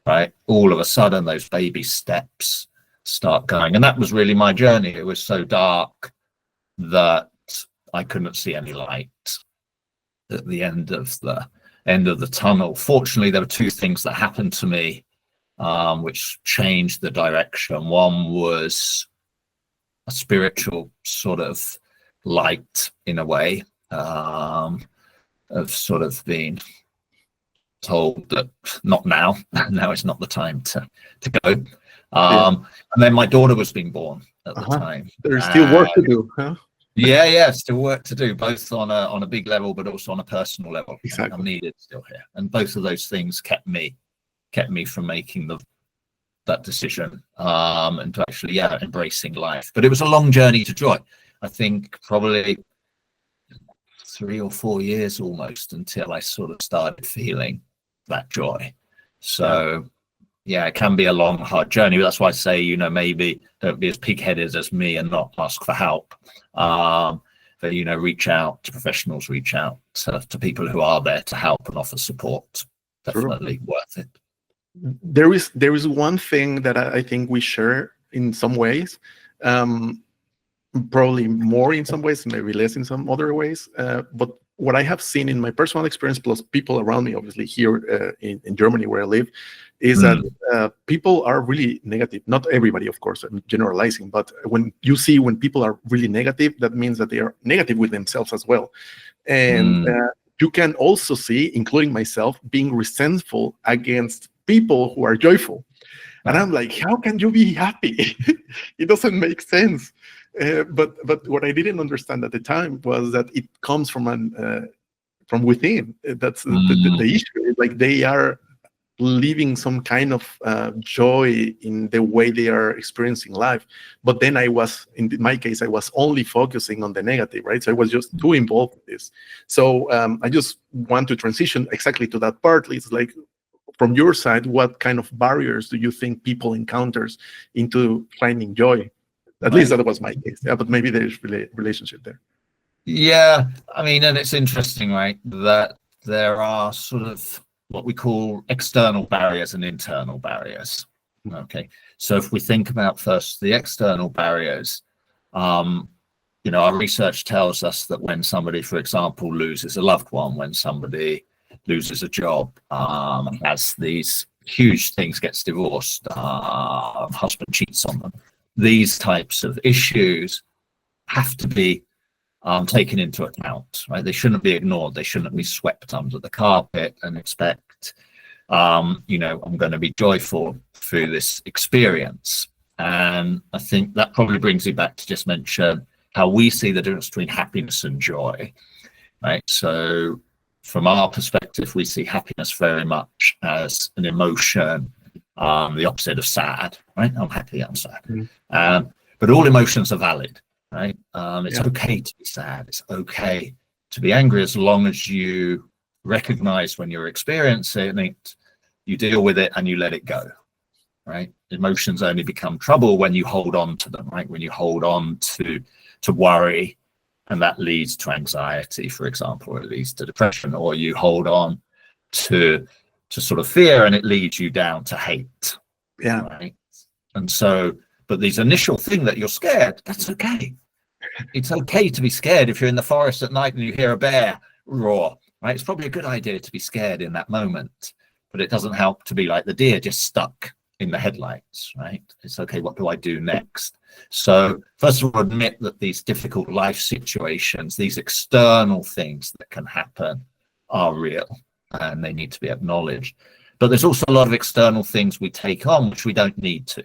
right? All of a sudden, those baby steps start going. And that was really my journey. It was so dark that I couldn't see any light at the end of the tunnel. Fortunately, there were two things that happened to me which changed the direction. One was a spiritual sort of light, in a way, of sort of being told that not now, now is not the time to go. And then my daughter was being born at the time. There's still work to do, huh? Yeah, still work to do, both on a big level, but also on a personal level. Exactly. I'm needed still here, and both of those things kept me from making that decision, and to actually embracing life. But it was a long journey to joy. I think probably 3 or 4 years almost until I sort of started feeling that joy. So it can be a long, hard journey. But that's why I say, maybe don't be as pig-headed as me and not ask for help. But reach out to professionals, reach out to people who are there to help and offer support. Definitely worth it. There is one thing that I think we share in some ways, probably more in some ways, maybe less in some other ways. But what I have seen in my personal experience, plus people around me, obviously here in Germany where I live, is that people are really negative. Not everybody, of course, I'm generalizing, but when people are really negative, that means that they are negative with themselves as well. And you can also see, including myself, being resentful against people who are joyful. And I'm like, how can you be happy? It doesn't make sense. But what I didn't understand at the time was that it comes from within. That's the issue. Like they are living some kind of joy in the way they are experiencing life. But then in my case, I was only focusing on the negative, right? So I was just too involved in this. So I just want to transition exactly to that part. It's like, from your side, what kind of barriers do you think people encounters into finding joy? At least that was my case. Yeah, but maybe there's relationship there. Yeah, I mean, and it's interesting, right, that there are sort of what we call external barriers and internal barriers. Okay, so if we think about first the external barriers, our research tells us that when somebody, for example, loses a loved one, when somebody loses a job, has these huge things, gets divorced, husband cheats on them, these types of issues have to be taken into account, right? They shouldn't be ignored. They shouldn't be swept under the carpet and expect, I'm going to be joyful through this experience. And I think that probably brings you back to just mention how we see the difference between happiness and joy, right? So from our perspective, we see happiness very much as an emotion, the opposite of sad, right? I'm happy, I'm sad. But all emotions are valid, right? It's okay to be sad. It's okay to be angry, as long as you recognize when you're experiencing it, you deal with it and you let it go, right? Emotions only become trouble when you hold on to them, right? When you hold on to worry, and that leads to anxiety, for example, or it leads to depression, or you hold on to sort of fear and it leads you down to hate. Yeah. Right. And so, but these initial thing that you're scared, that's okay. It's okay to be scared if you're in the forest at night and you hear a bear roar, right? It's probably a good idea to be scared in that moment, but it doesn't help to be like the deer just stuck in the headlights, right? It's okay, what do I do next? So first of all, admit that these difficult life situations, these external things that can happen are real and they need to be acknowledged. But there's also a lot of external things we take on which we don't need to,